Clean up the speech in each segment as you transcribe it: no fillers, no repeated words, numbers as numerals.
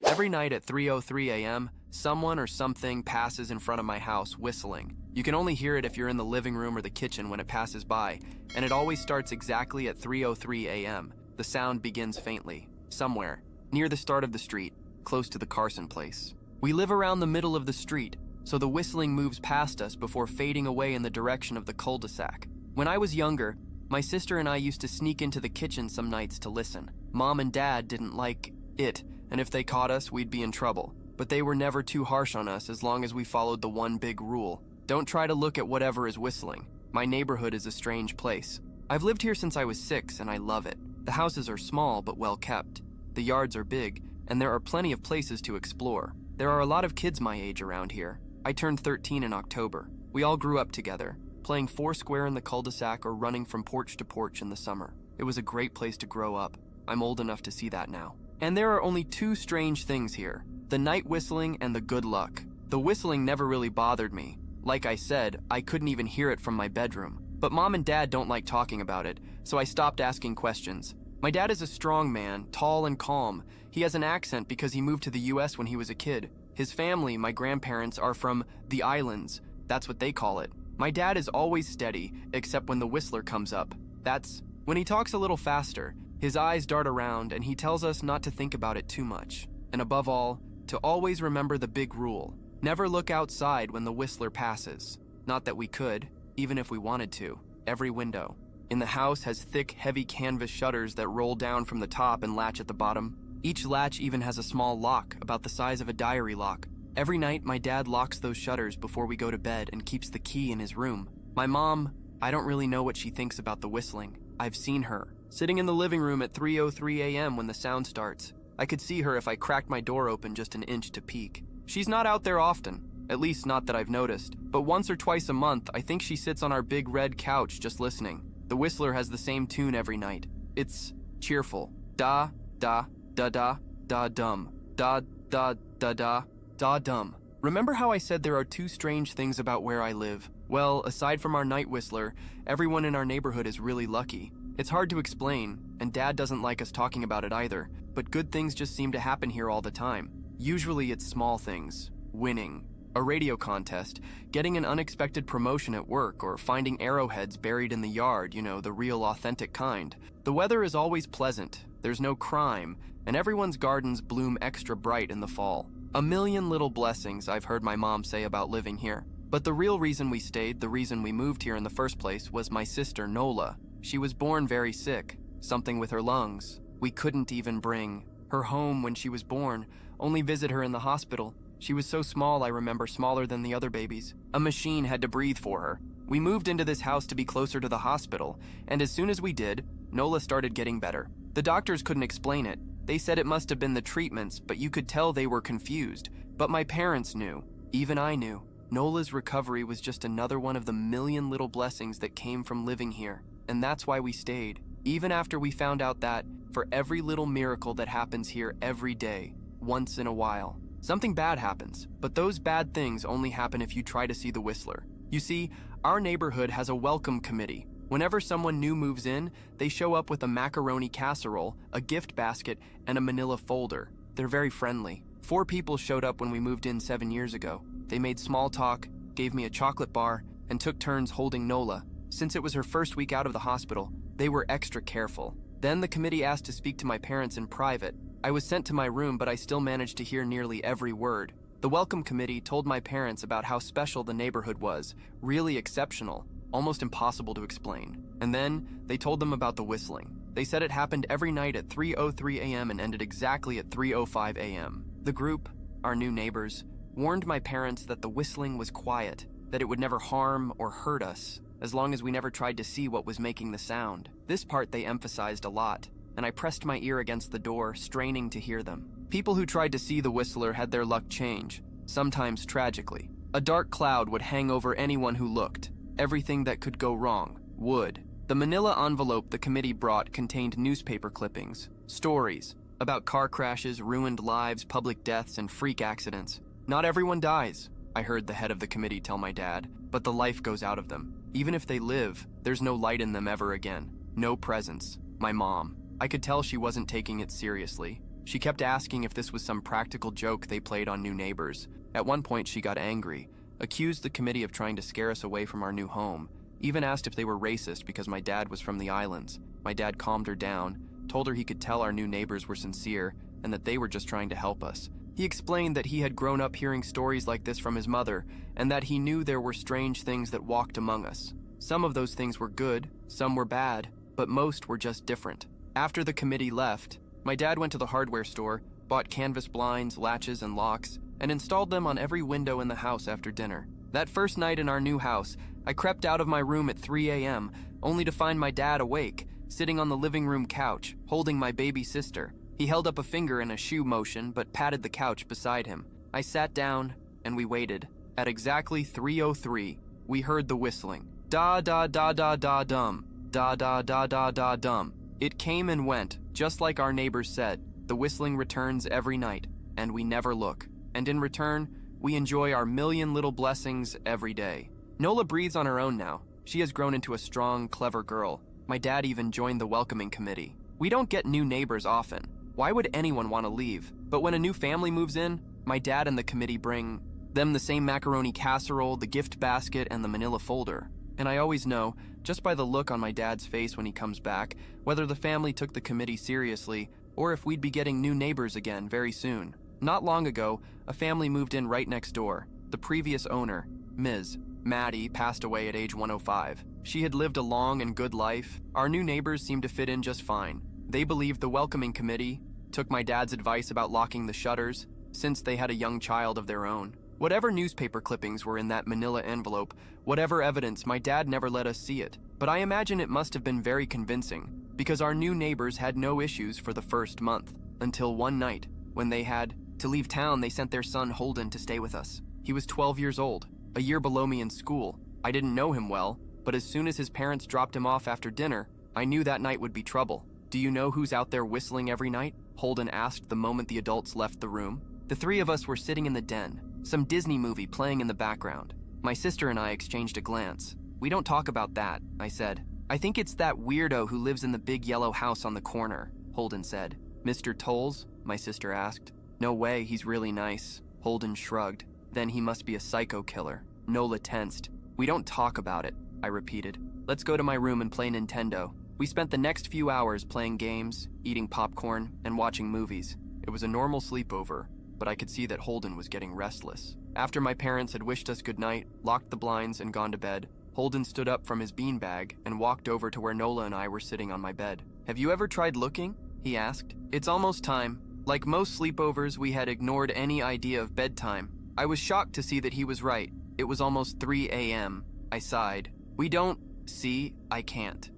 Every night at 3:03 a.m., someone or something passes in front of my house whistling. You can only hear it if you're in the living room or the kitchen when it passes by, and it always starts exactly at 3:03 a.m. The sound begins faintly, somewhere, near the start of the street, close to the Carson place. We live around the middle of the street, so the whistling moves past us before fading away in the direction of the cul-de-sac. When I was younger, my sister and I used to sneak into the kitchen some nights to listen. Mom and Dad didn't like it, and if they caught us, we'd be in trouble. But they were never too harsh on us as long as we followed the one big rule. Don't try to look at whatever is whistling. My neighborhood is a strange place. I've lived here since I was 6 and I love it. The houses are small but well kept. The yards are big, and there are plenty of places to explore. There are a lot of kids my age around here. I turned 13 in October. We all grew up together, playing foursquare in the cul-de-sac or running from porch to porch in the summer. It was a great place to grow up. I'm old enough to see that now. And there are only 2 strange things here: the night whistling and the good luck. The whistling never really bothered me. Like I said, I couldn't even hear it from my bedroom. But Mom and Dad don't like talking about it, so I stopped asking questions. My dad is a strong man, tall and calm. He has an accent because he moved to the US when he was a kid. His family, my grandparents, are from the islands. That's what they call it. My dad is always steady, except when the whistler comes up. That's when he talks a little faster. His eyes dart around, and he tells us not to think about it too much. And above all, to always remember the big rule. Never look outside when the whistler passes. Not that we could, even if we wanted to. Every window in the house has thick, heavy canvas shutters that roll down from the top and latch at the bottom. Each latch even has a small lock, about the size of a diary lock. Every night, my dad locks those shutters before we go to bed and keeps the key in his room. My mom, I don't really know what she thinks about the whistling. I've seen her, sitting in the living room at 3:03 a.m. when the sound starts. I could see her if I cracked my door open just an inch to peek. She's not out there often, at least not that I've noticed, but once or twice a month, I think she sits on our big red couch just listening. The whistler has the same tune every night. It's cheerful. Da, da, da, da, da, dum. Da, da, da, da, da, dum. Remember how I said there are 2 strange things about where I live? Well, aside from our night whistler, everyone in our neighborhood is really lucky. It's hard to explain, and Dad doesn't like us talking about it either, but good things just seem to happen here all the time. Usually it's small things. Winning a radio contest, getting an unexpected promotion at work, or finding arrowheads buried in the yard, the real authentic kind. The weather is always pleasant, there's no crime, and everyone's gardens bloom extra bright in the fall. A million little blessings I've heard my mom say about living here. But the real reason we stayed, the reason we moved here in the first place, was my sister Nola. She was born very sick, something with her lungs. We couldn't even bring her home when she was born, only visit her in the hospital. She was so small, I remember, smaller than the other babies. A machine had to breathe for her. We moved into this house to be closer to the hospital, and as soon as we did, Nola started getting better. The doctors couldn't explain it. They said it must have been the treatments, but you could tell they were confused. But my parents knew. Even I knew. Nola's recovery was just another one of the million little blessings that came from living here. And that's why we stayed. Even after we found out that, for every little miracle that happens here every day, once in a while, something bad happens, but those bad things only happen if you try to see the whistler. You see, our neighborhood has a welcome committee. Whenever someone new moves in, they show up with a macaroni casserole, a gift basket, and a manila folder. They're very friendly. 4 people showed up when we moved in 7 years ago. They made small talk, gave me a chocolate bar, and took turns holding Nola. Since it was her first week out of the hospital, they were extra careful. Then the committee asked to speak to my parents in private. I was sent to my room, but I still managed to hear nearly every word. The welcome committee told my parents about how special the neighborhood was, really exceptional, almost impossible to explain. And then they told them about the whistling. They said it happened every night at 3:03 a.m. and ended exactly at 3:05 a.m. The group, our new neighbors, warned my parents that the whistling was quiet, that it would never harm or hurt us, as long as we never tried to see what was making the sound. This part they emphasized a lot, and I pressed my ear against the door, straining to hear them. People who tried to see the whistler had their luck change, sometimes tragically. A dark cloud would hang over anyone who looked. Everything that could go wrong would. The manila envelope the committee brought contained newspaper clippings, stories about car crashes, ruined lives, public deaths, and freak accidents. Not everyone dies, I heard the head of the committee tell my dad, but the life goes out of them. Even if they live, there's no light in them ever again. No presence. My mom. I could tell she wasn't taking it seriously. She kept asking if this was some practical joke they played on new neighbors. At one point, she got angry, accused the committee of trying to scare us away from our new home, even asked if they were racist because my dad was from the islands. My dad calmed her down, told her he could tell our new neighbors were sincere and that they were just trying to help us. He explained that he had grown up hearing stories like this from his mother and that he knew there were strange things that walked among us. Some of those things were good, some were bad, but most were just different. After the committee left, my dad went to the hardware store, bought canvas blinds, latches, and locks, and installed them on every window in the house after dinner. That first night in our new house, I crept out of my room at 3 a.m., only to find my dad awake, sitting on the living room couch, holding my baby sister. He held up a finger in a shoe motion, but patted the couch beside him. I sat down, and we waited. At exactly 3:03, we heard the whistling. Da-da-da-da-da-dum. Da-da-da-da-da-dum. It came and went, just like our neighbors said. The whistling returns every night, and we never look. And in return, we enjoy our million little blessings every day. Nola breathes on her own now. She has grown into a strong, clever girl. My dad even joined the welcoming committee. We don't get new neighbors often. Why would anyone want to leave? But when a new family moves in, my dad and the committee bring them the same macaroni casserole, the gift basket, and the manila folder. And I always know, just by the look on my dad's face when he comes back, whether the family took the committee seriously or if we'd be getting new neighbors again very soon. Not long ago, a family moved in right next door. The previous owner, Ms. Maddie, passed away at age 105. She had lived a long and good life. Our new neighbors seemed to fit in just fine. They believed the welcoming committee, took my dad's advice about locking the shutters, since they had a young child of their own. Whatever newspaper clippings were in that manila envelope, whatever evidence, my dad never let us see it. But I imagine it must have been very convincing, because our new neighbors had no issues for the first month, until one night, when they had to leave town. They sent their son Holden to stay with us. He was 12 years old, a year below me in school. I didn't know him well, but as soon as his parents dropped him off after dinner, I knew that night would be trouble. Do you know who's out there whistling every night? Holden asked the moment the adults left the room. The three of us were sitting in the den, some Disney movie playing in the background. My sister and I exchanged a glance. We don't talk about that, I said. I think it's that weirdo who lives in the big yellow house on the corner, Holden said. Mr. Tolles? My sister asked. No way, he's really nice. Holden shrugged. Then he must be a psycho killer. Nola tensed. We don't talk about it, I repeated. Let's go to my room and play Nintendo. We spent the next few hours playing games, eating popcorn, and watching movies. It was a normal sleepover, but I could see that Holden was getting restless. After my parents had wished us goodnight, locked the blinds, and gone to bed, Holden stood up from his beanbag and walked over to where Nola and I were sitting on my bed. Have you ever tried looking? He asked. It's almost time. Like most sleepovers, we had ignored any idea of bedtime. I was shocked to see that he was right. It was almost 3 a.m. I sighed. We don't see. I can't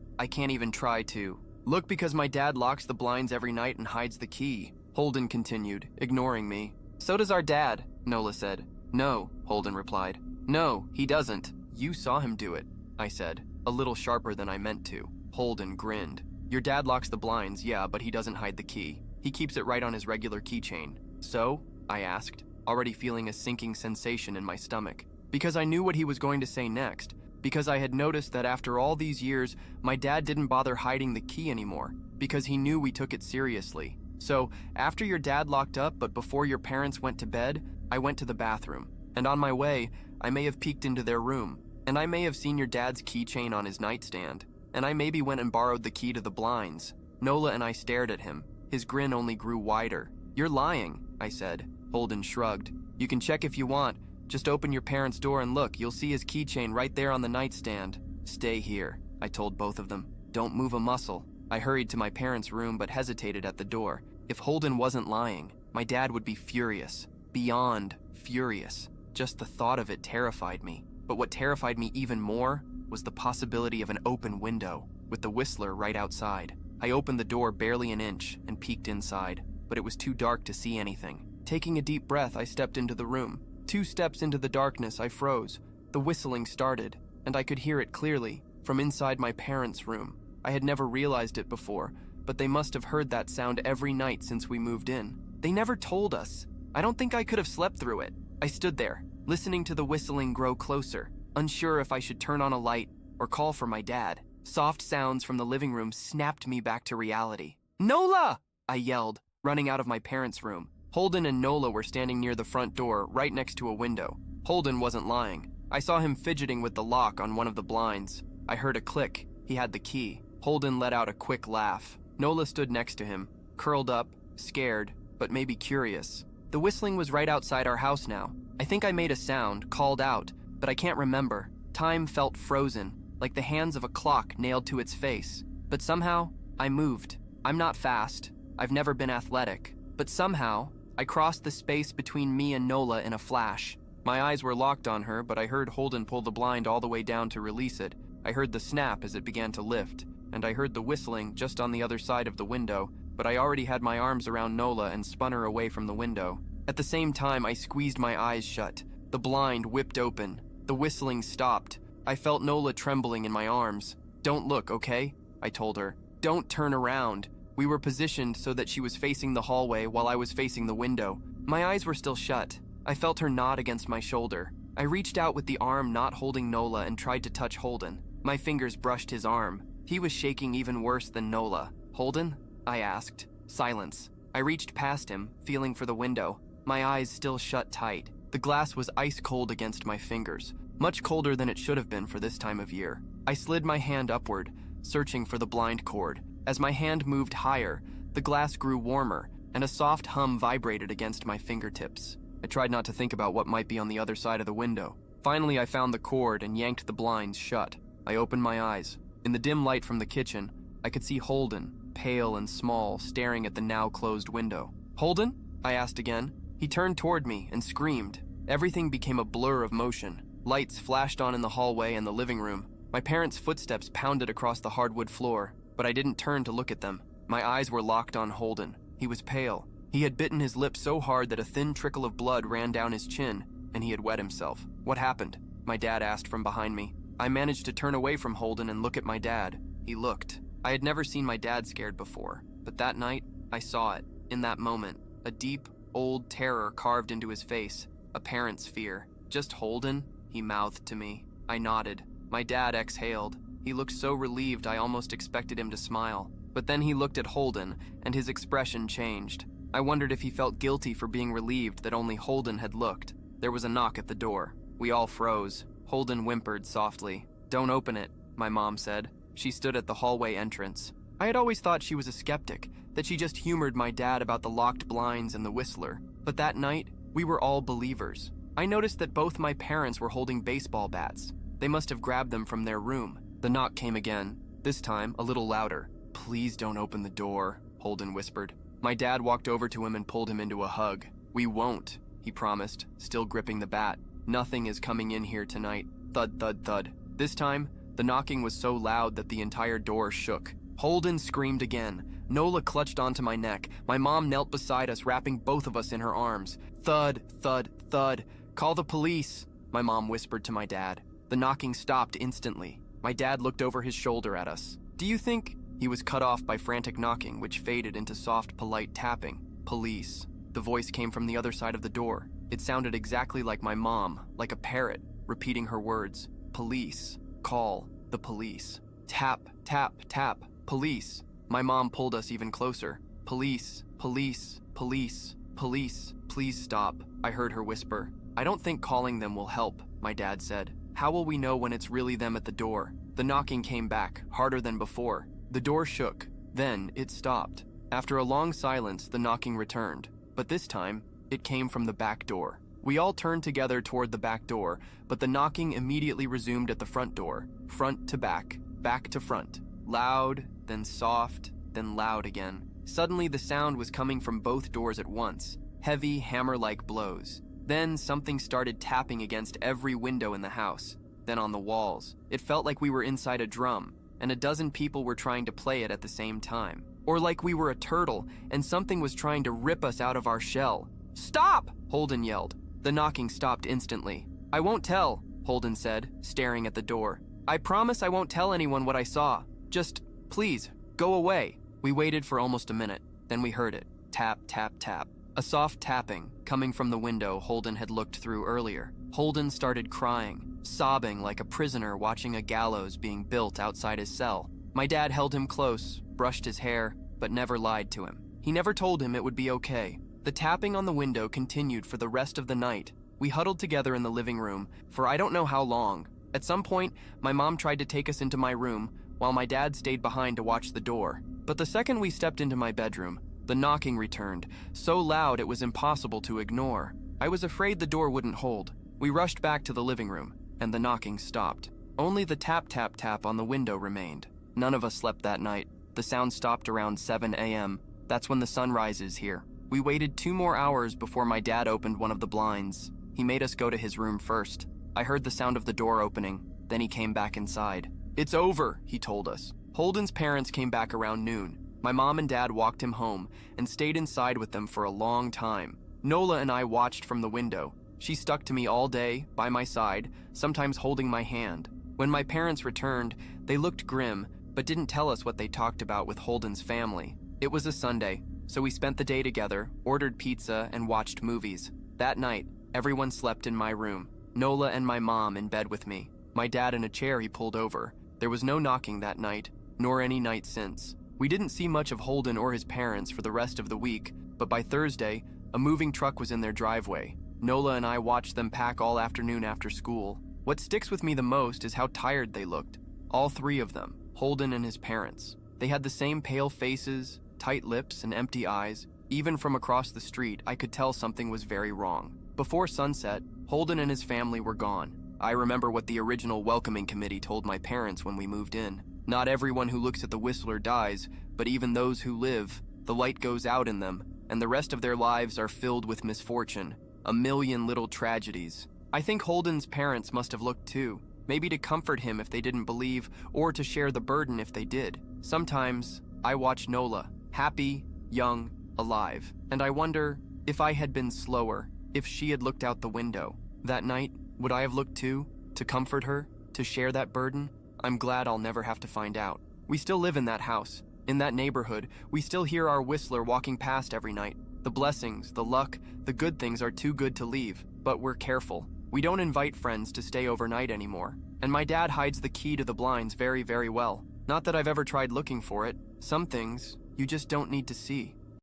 even try to. Look, because my dad locks the blinds every night and hides the key. Holden continued, ignoring me. So does our dad, Nola said. No, Holden replied. No, he doesn't. You saw him do it, I said, a little sharper than I meant to. Holden grinned. Your dad locks the blinds, yeah, but he doesn't hide the key. He keeps it right on his regular keychain. So? I asked, already feeling a sinking sensation in my stomach. Because I knew what he was going to say next. Because I had noticed that after all these years, my dad didn't bother hiding the key anymore. Because he knew we took it seriously. So, after your dad locked up, but before your parents went to bed, I went to the bathroom. And on my way, I may have peeked into their room. And I may have seen your dad's keychain on his nightstand. And I maybe went and borrowed the key to the blinds. Nola and I stared at him. His grin only grew wider. You're lying, I said. Holden shrugged. You can check if you want. Just open your parents' door and look. You'll see his keychain right there on the nightstand. Stay here, I told both of them. Don't move a muscle. I hurried to my parents' room but hesitated at the door. If Holden wasn't lying, my dad would be furious. Beyond furious. Just the thought of it terrified me. But what terrified me even more was the possibility of an open window, with the whistler right outside. I opened the door barely an inch and peeked inside, but it was too dark to see anything. Taking a deep breath, I stepped into the room. 2 steps into the darkness, I froze. The whistling started, and I could hear it clearly, from inside my parents' room. I had never realized it before, but they must have heard that sound every night since we moved in. They never told us. I don't think I could have slept through it. I stood there, listening to the whistling grow closer, unsure if I should turn on a light or call for my dad. Soft sounds from the living room snapped me back to reality. Nola! I yelled. running out of my parents' room. Holden and Nola were standing near the front door, right next to a window. Holden wasn't lying. I saw him fidgeting with the lock on one of the blinds. I heard a click. He had the key. Holden let out a quick laugh. Nola stood next to him, curled up, scared, but maybe curious. The whistling was right outside our house now. I think I made a sound, called out, but I can't remember. Time felt frozen, like the hands of a clock nailed to its face. But somehow, I moved. I'm not fast. I've never been athletic. But somehow, I crossed the space between me and Nola in a flash. My eyes were locked on her, but I heard Holden pull the blind all the way down to release it. I heard the snap as it began to lift, and I heard the whistling just on the other side of the window, but I already had my arms around Nola and spun her away from the window. At the same time, I squeezed my eyes shut. The blind whipped open. The whistling stopped. I felt Nola trembling in my arms. "Don't look, okay?" I told her. "Don't turn around." We were positioned so that she was facing the hallway while I was facing the window. My eyes were still shut. I felt her nod against my shoulder. I reached out with the arm not holding Nola and tried to touch Holden. My fingers brushed his arm. He was shaking even worse than Nola. "Holden?" I asked. Silence. I reached past him, feeling for the window. My eyes still shut tight. The glass was ice cold against my fingers, much colder than it should have been for this time of year. I slid my hand upward, searching for the blind cord. As my hand moved higher, the glass grew warmer, and a soft hum vibrated against my fingertips. I tried not to think about what might be on the other side of the window. Finally, I found the cord and yanked the blinds shut. I opened my eyes. In the dim light from the kitchen, I could see Holden, pale and small, staring at the now closed window. "Holden?" I asked again. He turned toward me and screamed. Everything became a blur of motion. Lights flashed on in the hallway and the living room. My parents' footsteps pounded across the hardwood floor, but I didn't turn to look at them. My eyes were locked on Holden. He was pale. He had bitten his lip so hard that a thin trickle of blood ran down his chin, and he had wet himself. "What happened?" my dad asked from behind me. I managed to turn away from Holden and look at my dad. He looked. I had never seen my dad scared before, but that night, I saw it. In that moment, a deep, old terror carved into his face, a parent's fear. "Just Holden?" he mouthed to me. I nodded. My dad exhaled. He looked so relieved I almost expected him to smile. But then he looked at Holden, and his expression changed. I wondered if he felt guilty for being relieved that only Holden had looked. There was a knock at the door. We all froze. Holden whimpered softly. "Don't open it," my mom said. She stood at the hallway entrance. I had always thought she was a skeptic, that she just humored my dad about the locked blinds and the whistler. But that night, we were all believers. I noticed that both my parents were holding baseball bats. They must have grabbed them from their room. The knock came again, this time a little louder. "Please don't open the door," Holden whispered. My dad walked over to him and pulled him into a hug. "We won't," he promised, still gripping the bat. "Nothing is coming in here tonight." Thud, thud, thud. This time, the knocking was so loud that the entire door shook. Holden screamed again. Nola clutched onto my neck. My mom knelt beside us, wrapping both of us in her arms. Thud, thud, thud. "Call the police," my mom whispered to my dad. The knocking stopped instantly. My dad looked over his shoulder at us. "Do you think—" He was cut off by frantic knocking, which faded into soft, polite tapping. "Police." The voice came from the other side of the door. It sounded exactly like my mom, like a parrot, repeating her words. "Police. Call the police." Tap, tap, tap. "Police." My mom pulled us even closer. "Police, police, police, police. Please stop," I heard her whisper. "I don't think calling them will help," my dad said. "How will we know when it's really them at the door?" The knocking came back, harder than before. The door shook. Then it stopped. After a long silence, the knocking returned. But this time, it came from the back door. We all turned together toward the back door, but the knocking immediately resumed at the front door. Front to back to front. Loud, then soft, then loud again. Suddenly, the sound was coming from both doors at once. Heavy, hammer-like blows. Then something started tapping against every window in the house. Then on the walls. It felt like we were inside a drum, and a dozen people were trying to play it at the same time. Or like we were a turtle, and something was trying to rip us out of our shell. "Stop!" Holden yelled. The knocking stopped instantly. "I won't tell," Holden said, staring at the door. "I promise I won't tell anyone what I saw. Just, please, go away." We waited for almost a minute. Then we heard it. Tap, tap, tap. A soft tapping, coming from the window Holden had looked through earlier. Holden started crying, sobbing like a prisoner watching a gallows being built outside his cell. My dad held him close, brushed his hair, but never lied to him. He never told him it would be okay. The tapping on the window continued for the rest of the night. We huddled together in the living room for I don't know how long. At some point, my mom tried to take us into my room while my dad stayed behind to watch the door. But the second we stepped into my bedroom, the knocking returned, so loud it was impossible to ignore. I was afraid the door wouldn't hold. We rushed back to the living room, and the knocking stopped. Only the tap tap tap on the window remained. None of us slept that night. The sound stopped around 7 a.m. That's when the sun rises here. We waited 2 more hours before my dad opened one of the blinds. He made us go to his room first. I heard the sound of the door opening, then he came back inside. "It's over," he told us. Holden's parents came back around noon. My mom and dad walked him home and stayed inside with them for a long time. Nola and I watched from the window. She stuck to me all day, by my side, sometimes holding my hand. When my parents returned, they looked grim, but didn't tell us what they talked about with Holden's family. It was a Sunday, so we spent the day together, ordered pizza, and watched movies. That night, everyone slept in my room. Nola and my mom in bed with me. My dad in a chair he pulled over. There was no knocking that night, nor any night since. We didn't see much of Holden or his parents for the rest of the week, but by Thursday, a moving truck was in their driveway. Nola and I watched them pack all afternoon after school. What sticks with me the most is how tired they looked. All 3 of them, Holden and his parents. They had the same pale faces, tight lips, and empty eyes. Even from across the street, I could tell something was very wrong. Before sunset, Holden and his family were gone. I remember what the original welcoming committee told my parents when we moved in. Not everyone who looks at the Whistler dies, but even those who live, the light goes out in them, and the rest of their lives are filled with misfortune. A million little tragedies. I think Holden's parents must have looked too, maybe to comfort him if they didn't believe, or to share the burden if they did. Sometimes, I watch Nola, happy, young, alive, and I wonder if I had been slower, if she had looked out the window. That night, would I have looked too, to comfort her, to share that burden? I'm glad I'll never have to find out. We still live in that house, in that neighborhood. We still hear our Whistler walking past every night. The blessings, the luck, the good things are too good to leave, but we're careful. We don't invite friends to stay overnight anymore. And my dad hides the key to the blinds very, very well. Not that I've ever tried looking for it. Some things you just don't need to see.